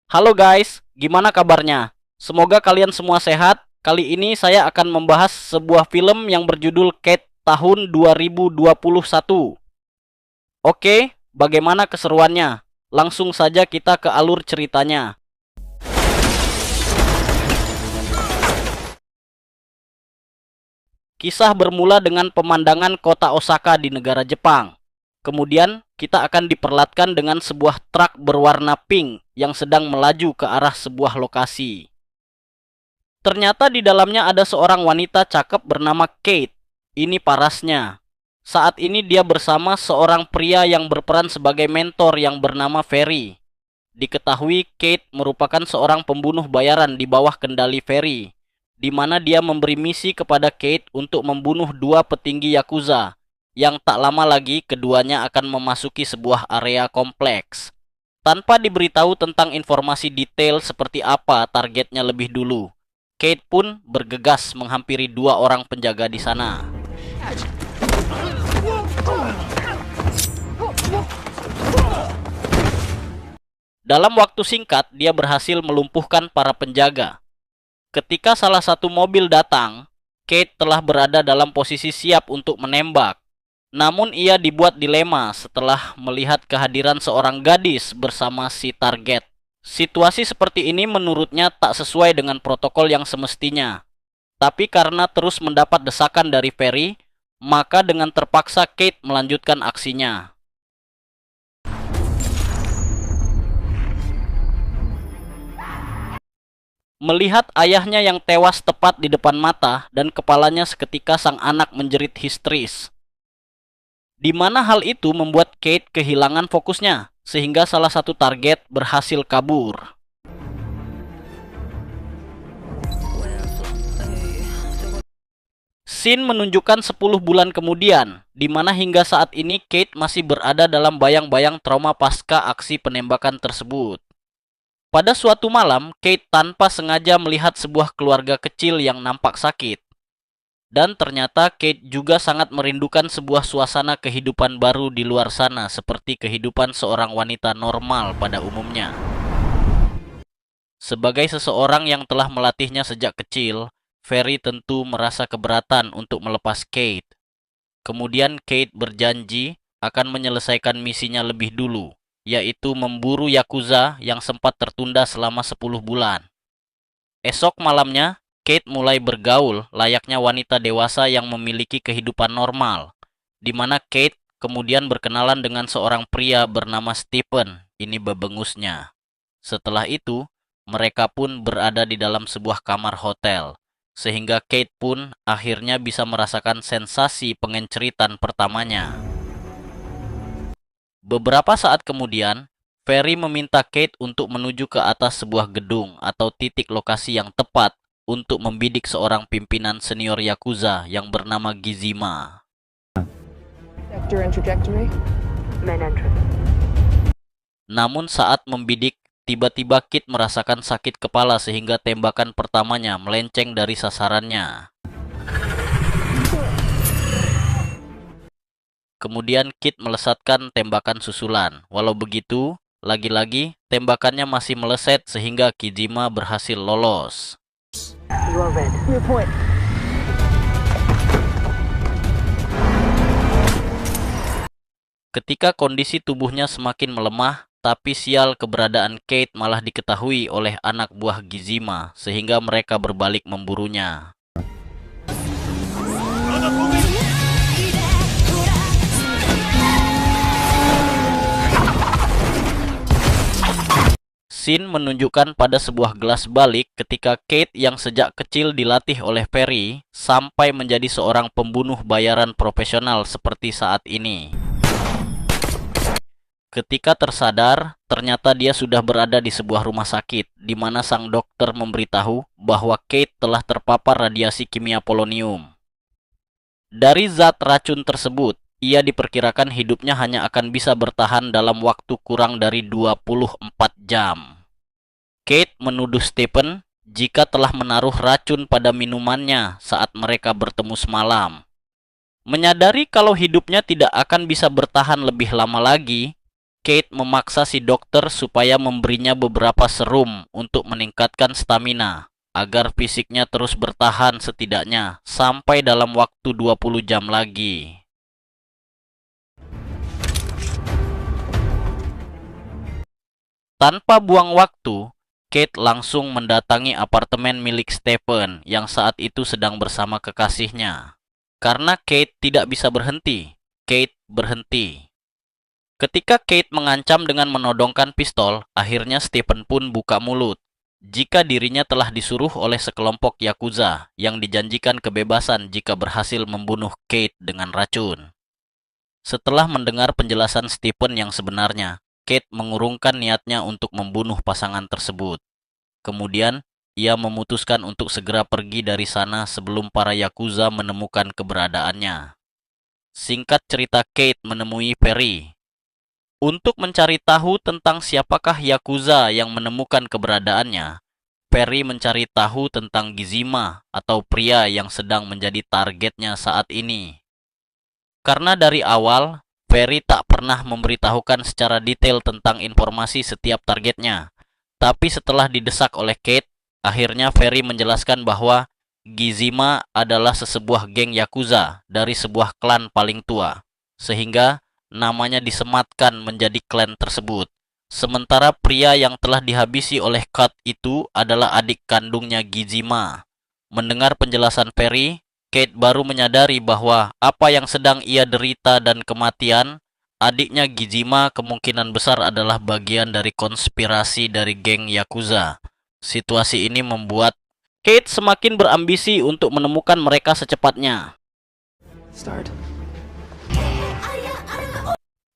Halo guys, gimana kabarnya? Semoga kalian semua sehat. Kali ini saya akan membahas sebuah film yang berjudul Kate tahun 2021. Oke, bagaimana keseruannya? Langsung saja kita ke alur ceritanya. Kisah bermula dengan pemandangan kota Osaka di negara Jepang. Kemudian, kita akan diperlihatkan dengan sebuah truk berwarna pink yang sedang melaju ke arah sebuah lokasi. Ternyata di dalamnya ada seorang wanita cakep bernama Kate. Ini parasnya. Saat ini dia bersama seorang pria yang berperan sebagai mentor yang bernama Ferry. Diketahui Kate merupakan seorang pembunuh bayaran di bawah kendali Ferry, di mana dia memberi misi kepada Kate untuk membunuh dua petinggi Yakuza, yang tak lama lagi keduanya akan memasuki sebuah area kompleks. Tanpa diberitahu tentang informasi detail seperti apa targetnya lebih dulu, Kate pun bergegas menghampiri dua orang penjaga di sana. Dalam waktu singkat, dia berhasil melumpuhkan para penjaga. Ketika salah satu mobil datang, Kate telah berada dalam posisi siap untuk menembak. Namun ia dibuat dilema setelah melihat kehadiran seorang gadis bersama si target. Situasi seperti ini menurutnya tak sesuai dengan protokol yang semestinya. Tapi karena terus mendapat desakan dari Ferry, maka dengan terpaksa Kate melanjutkan aksinya. Melihat ayahnya yang tewas tepat di depan mata dan kepalanya seketika sang anak menjerit histeris. Di mana hal itu membuat Kate kehilangan fokusnya, sehingga salah satu target berhasil kabur. Scene menunjukkan 10 bulan kemudian, di mana hingga saat ini Kate masih berada dalam bayang-bayang trauma pasca aksi penembakan tersebut. Pada suatu malam, Kate tanpa sengaja melihat sebuah keluarga kecil yang nampak sakit. Dan ternyata Kate juga sangat merindukan sebuah suasana kehidupan baru di luar sana seperti kehidupan seorang wanita normal pada umumnya. Sebagai seseorang yang telah melatihnya sejak kecil, Ferry tentu merasa keberatan untuk melepas Kate. Kemudian Kate berjanji akan menyelesaikan misinya lebih dulu, yaitu memburu Yakuza yang sempat tertunda selama 10 bulan. Esok malamnya, Kate mulai bergaul layaknya wanita dewasa yang memiliki kehidupan normal, di mana Kate kemudian berkenalan dengan seorang pria bernama Stephen, ini bebengusnya. Setelah itu, mereka pun berada di dalam sebuah kamar hotel, sehingga Kate pun akhirnya bisa merasakan sensasi pengenceritan pertamanya. Beberapa saat kemudian, Ferry meminta Kate untuk menuju ke atas sebuah gedung atau titik lokasi yang tepat untuk membidik seorang pimpinan senior Yakuza yang bernama Gizima. Namun saat membidik, tiba-tiba Kate merasakan sakit kepala sehingga tembakan pertamanya melenceng dari sasarannya. Kemudian Kate melesatkan tembakan susulan. Walau begitu, lagi-lagi tembakannya masih meleset sehingga Gizima berhasil lolos. Ketika kondisi tubuhnya semakin melemah, tapi sial keberadaan Kate malah diketahui oleh anak buah Gizima, sehingga mereka berbalik memburunya. Scene menunjukkan pada sebuah gelas balik ketika Kate yang sejak kecil dilatih oleh Ferry sampai menjadi seorang pembunuh bayaran profesional seperti saat ini. Ketika tersadar, ternyata dia sudah berada di sebuah rumah sakit, di mana sang dokter memberitahu bahwa Kate telah terpapar radiasi kimia polonium. Dari zat racun tersebut, ia diperkirakan hidupnya hanya akan bisa bertahan dalam waktu kurang dari 24 jam. Kate menuduh Stephen jika telah menaruh racun pada minumannya saat mereka bertemu semalam. Menyadari kalau hidupnya tidak akan bisa bertahan lebih lama lagi, Kate memaksa si dokter supaya memberinya beberapa serum untuk meningkatkan stamina, agar fisiknya terus bertahan setidaknya sampai dalam waktu 20 jam lagi. Tanpa buang waktu, Kate langsung mendatangi apartemen milik Stephen yang saat itu sedang bersama kekasihnya. Karena Kate tidak bisa berhenti, Kate berhenti. Ketika Kate mengancam dengan menodongkan pistol, akhirnya Stephen pun buka mulut. Jika dirinya telah disuruh oleh sekelompok Yakuza yang dijanjikan kebebasan jika berhasil membunuh Kate dengan racun. Setelah mendengar penjelasan Stephen yang sebenarnya, Kate mengurungkan niatnya untuk membunuh pasangan tersebut. Kemudian, ia memutuskan untuk segera pergi dari sana sebelum para Yakuza menemukan keberadaannya. Singkat cerita, Kate menemui Perry. Untuk mencari tahu tentang siapakah Yakuza yang menemukan keberadaannya, Perry mencari tahu tentang Gizima atau pria yang sedang menjadi targetnya saat ini. Karena dari awal, Perry tak pernah memberitahukan secara detail tentang informasi setiap targetnya. Tapi setelah didesak oleh Kate, akhirnya Perry menjelaskan bahwa Gizima adalah sesebuah geng Yakuza dari sebuah klan paling tua, sehingga namanya disematkan menjadi klan tersebut. Sementara pria yang telah dihabisi oleh Kat itu adalah adik kandungnya Gizima. Mendengar penjelasan Perry, Kate baru menyadari bahwa apa yang sedang ia derita dan kematian adiknya Gizima kemungkinan besar adalah bagian dari konspirasi dari geng Yakuza. Situasi ini membuat Kate semakin berambisi untuk menemukan mereka secepatnya.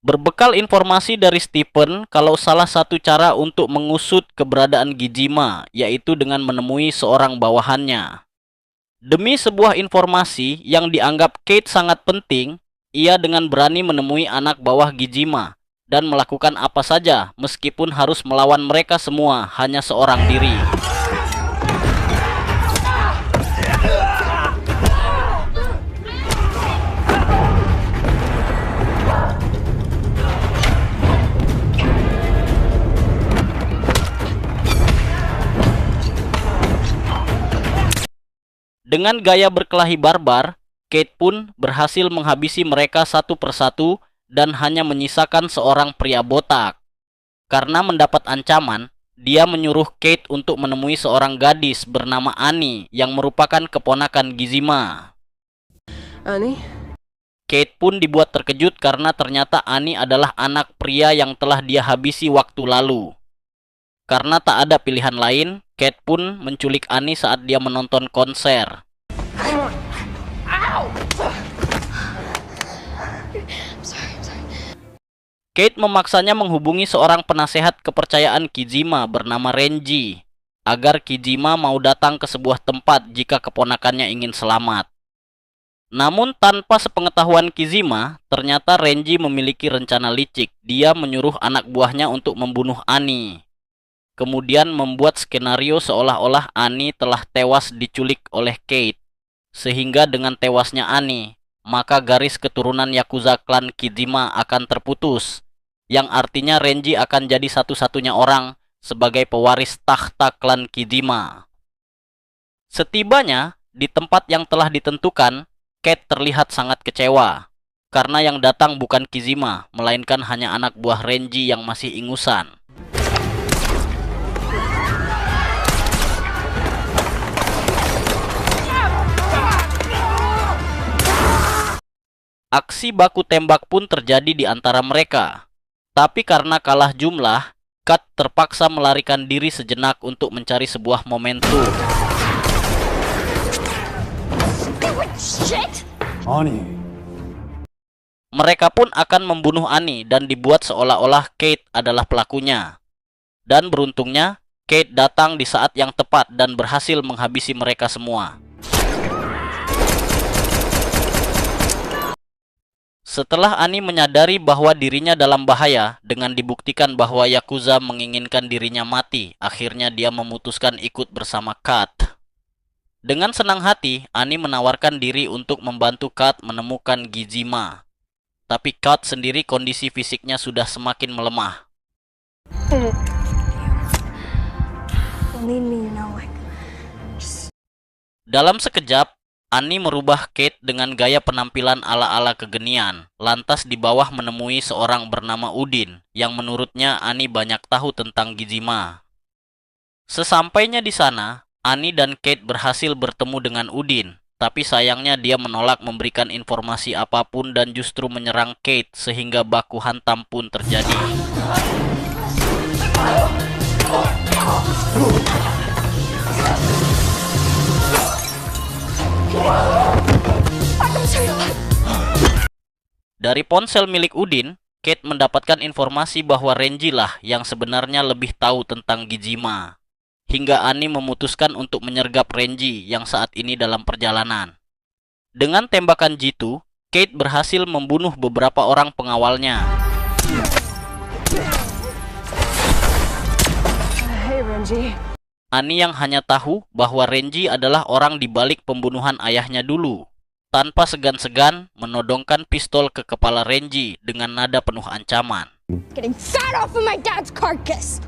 Berbekal informasi dari Stephen kalau salah satu cara untuk mengusut keberadaan Gizima yaitu dengan menemui seorang bawahannya. Demi sebuah informasi yang dianggap Kate sangat penting, ia dengan berani menemui anak bawah Gizima dan melakukan apa saja meskipun harus melawan mereka semua hanya seorang diri. Dengan gaya berkelahi barbar, Kate pun berhasil menghabisi mereka satu persatu dan hanya menyisakan seorang pria botak. Karena mendapat ancaman, dia menyuruh Kate untuk menemui seorang gadis bernama Annie yang merupakan keponakan Gizima. Annie? Kate pun dibuat terkejut karena ternyata Annie adalah anak pria yang telah dia habisi waktu lalu. Karena tak ada pilihan lain, Kate pun menculik Annie saat dia menonton konser. Kate memaksanya menghubungi seorang penasehat kepercayaan Gizima bernama Renji, agar Gizima mau datang ke sebuah tempat jika keponakannya ingin selamat. Namun tanpa sepengetahuan Gizima, ternyata Renji memiliki rencana licik. Dia menyuruh anak buahnya untuk membunuh Annie. Kemudian membuat skenario seolah-olah Annie telah tewas diculik oleh Kate. Sehingga dengan tewasnya Annie, maka garis keturunan Yakuza klan Gizima akan terputus. Yang artinya Renji akan jadi satu-satunya orang sebagai pewaris tahta klan Gizima. Setibanya di tempat yang telah ditentukan, Kate terlihat sangat kecewa. Karena yang datang bukan Gizima, melainkan hanya anak buah Renji yang masih ingusan. Aksi baku tembak pun terjadi di antara mereka. Tapi karena kalah jumlah, Kat terpaksa melarikan diri sejenak untuk mencari sebuah momentum. Mereka pun akan membunuh Annie dan dibuat seolah-olah Kate adalah pelakunya. Dan beruntungnya, Kate datang di saat yang tepat dan berhasil menghabisi mereka semua. Setelah Annie menyadari bahwa dirinya dalam bahaya dengan dibuktikan bahwa Yakuza menginginkan dirinya mati, akhirnya dia memutuskan ikut bersama Kat. Dengan senang hati, Annie menawarkan diri untuk membantu Kat menemukan Gizima. Tapi Kat sendiri kondisi fisiknya sudah semakin melemah. Dalam sekejap, Annie merubah Kate dengan gaya penampilan ala-ala kegenian. Lantas di bawah menemui seorang bernama Udin, yang menurutnya Annie banyak tahu tentang Gizima. Sesampainya di sana, Annie dan Kate berhasil bertemu dengan Udin. Tapi sayangnya dia menolak memberikan informasi apapun dan justru menyerang Kate sehingga baku hantam pun terjadi. Dari ponsel milik Udin, Kate mendapatkan informasi bahwa Renji lah yang sebenarnya lebih tahu tentang Gizima. Hingga Annie memutuskan untuk menyergap Renji yang saat ini dalam perjalanan. Dengan tembakan jitu, Kate berhasil membunuh beberapa orang pengawalnya. Hey Renji. Annie yang hanya tahu bahwa Renji adalah orang di balik pembunuhan ayahnya dulu. Tanpa segan-segan menodongkan pistol ke kepala Renji dengan nada penuh ancaman. Getting fat off of my dad's carcass.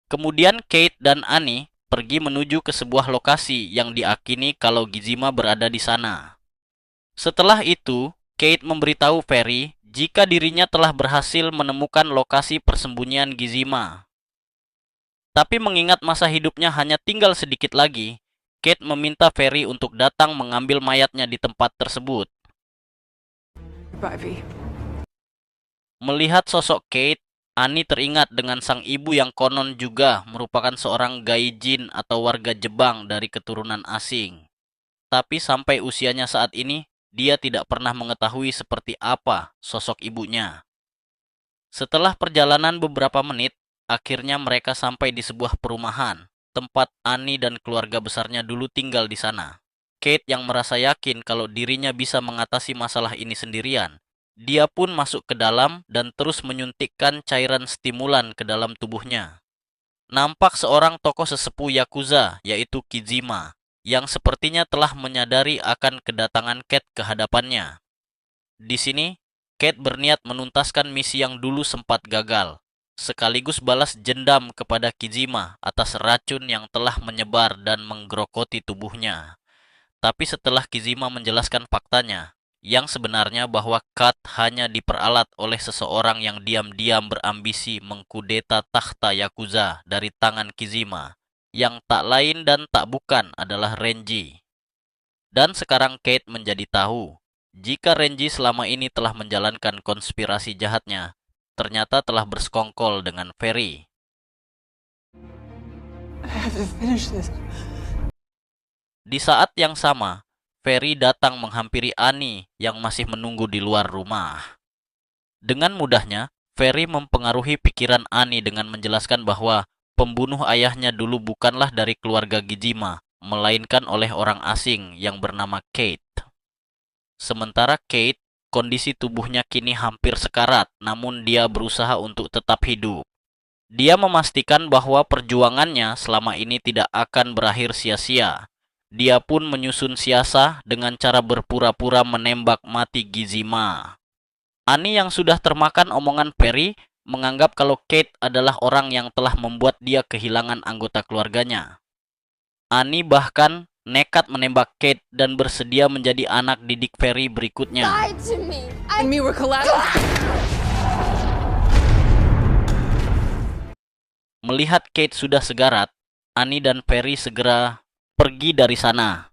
Kemudian Kate dan Annie pergi menuju ke sebuah lokasi yang diakini kalau Gizima berada di sana. Setelah itu, Kate memberitahu Ferry jika dirinya telah berhasil menemukan lokasi persembunyian Gizima. Tapi mengingat masa hidupnya hanya tinggal sedikit lagi, Kate meminta Ferry untuk datang mengambil mayatnya di tempat tersebut. Melihat sosok Kate, Annie teringat dengan sang ibu yang konon juga merupakan seorang gaijin atau warga Jepang dari keturunan asing. Tapi sampai usianya saat ini, dia tidak pernah mengetahui seperti apa sosok ibunya. Setelah perjalanan beberapa menit, akhirnya mereka sampai di sebuah perumahan, tempat Annie dan keluarga besarnya dulu tinggal di sana. Kate yang merasa yakin kalau dirinya bisa mengatasi masalah ini sendirian, dia pun masuk ke dalam dan terus menyuntikkan cairan stimulan ke dalam tubuhnya. Nampak seorang tokoh sesepuh Yakuza, yaitu Kizima, yang sepertinya telah menyadari akan kedatangan Kate ke hadapannya. Di sini, Kate berniat menuntaskan misi yang dulu sempat gagal, sekaligus balas dendam kepada Kizima atas racun yang telah menyebar dan menggerogoti tubuhnya. Tapi setelah Kizima menjelaskan faktanya, yang sebenarnya bahwa Kat hanya diperalat oleh seseorang yang diam-diam berambisi mengkudeta takhta Yakuza dari tangan Kizima, yang tak lain dan tak bukan adalah Renji. Dan sekarang Kate menjadi tahu, jika Renji selama ini telah menjalankan konspirasi jahatnya, ternyata telah bersekongkol dengan Ferry. Di saat yang sama, Ferry datang menghampiri Annie yang masih menunggu di luar rumah. Dengan mudahnya, Ferry mempengaruhi pikiran Annie dengan menjelaskan bahwa pembunuh ayahnya dulu bukanlah dari keluarga Gizima, melainkan oleh orang asing yang bernama Kate. Sementara Kate, kondisi tubuhnya kini hampir sekarat, namun dia berusaha untuk tetap hidup. Dia memastikan bahwa perjuangannya selama ini tidak akan berakhir sia-sia. Dia pun menyusun siasat dengan cara berpura-pura menembak mati Gizima. Annie yang sudah termakan omongan Ferry menganggap kalau Kate adalah orang yang telah membuat dia kehilangan anggota keluarganya. Annie bahkan nekat menembak Kate dan bersedia menjadi anak didik Ferry berikutnya. Melihat Kate sudah segarat, Annie dan Ferry segera pergi dari sana.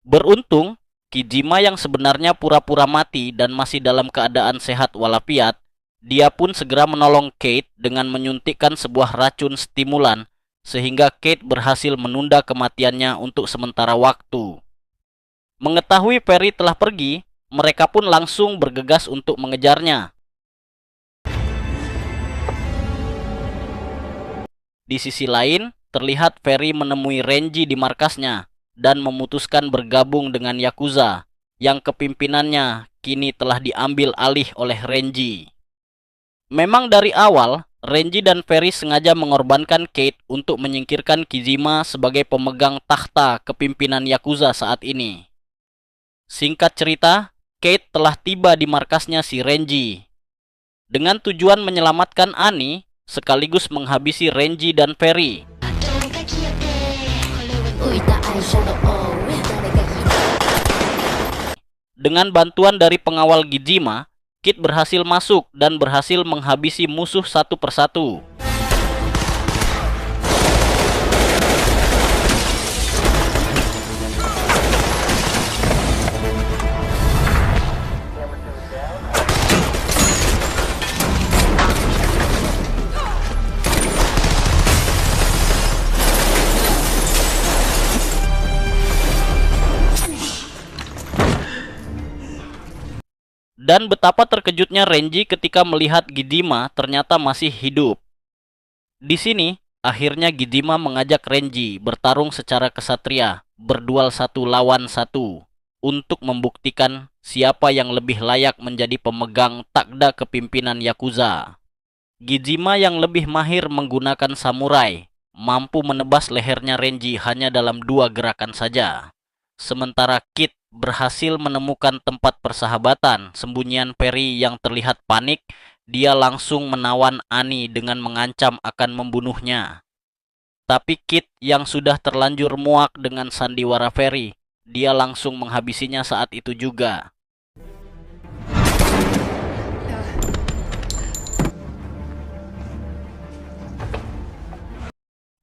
Beruntung, Kizima yang sebenarnya pura-pura mati dan masih dalam keadaan sehat walafiat, dia pun segera menolong Kate dengan menyuntikkan sebuah racun stimulan sehingga Kate berhasil menunda kematiannya untuk sementara waktu. Mengetahui Ferry telah pergi, mereka pun langsung bergegas untuk mengejarnya. Di sisi lain, terlihat Ferry menemui Renji di markasnya dan memutuskan bergabung dengan Yakuza, yang kepimpinannya kini telah diambil alih oleh Renji. Memang dari awal, Renji dan Fairy sengaja mengorbankan Kate untuk menyingkirkan Kizima sebagai pemegang takhta kepimpinan Yakuza saat ini. Singkat cerita, Kate telah tiba di markasnya si Renji. Dengan tujuan menyelamatkan Annie, sekaligus menghabisi Renji dan Fairy. Dengan bantuan dari pengawal Gijima, Kit berhasil masuk dan berhasil menghabisi musuh satu persatu. Dan betapa terkejutnya Renji ketika melihat Gijima ternyata masih hidup. Di sini, akhirnya Gijima mengajak Renji bertarung secara kesatria, berduel 1 lawan 1, untuk membuktikan siapa yang lebih layak menjadi pemegang takhta kepimpinan Yakuza. Gijima yang lebih mahir menggunakan samurai, mampu menebas lehernya Renji hanya dalam 2 gerakan saja. Sementara Kit berhasil menemukan tempat persahabatan sembunyian Fairy yang terlihat panik. Dia langsung menawan Annie dengan mengancam akan membunuhnya. Tapi Kit yang sudah terlanjur muak dengan sandiwara Fairy, dia langsung menghabisinya saat itu juga.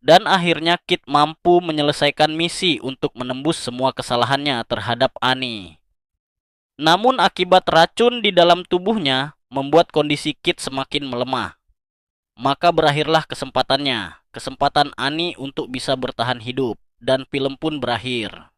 Dan akhirnya Kit mampu menyelesaikan misi untuk menembus semua kesalahannya terhadap Annie. Namun akibat racun di dalam tubuhnya membuat kondisi Kit semakin melemah. Maka berakhirlah kesempatan Annie untuk bisa bertahan hidup, dan film pun berakhir.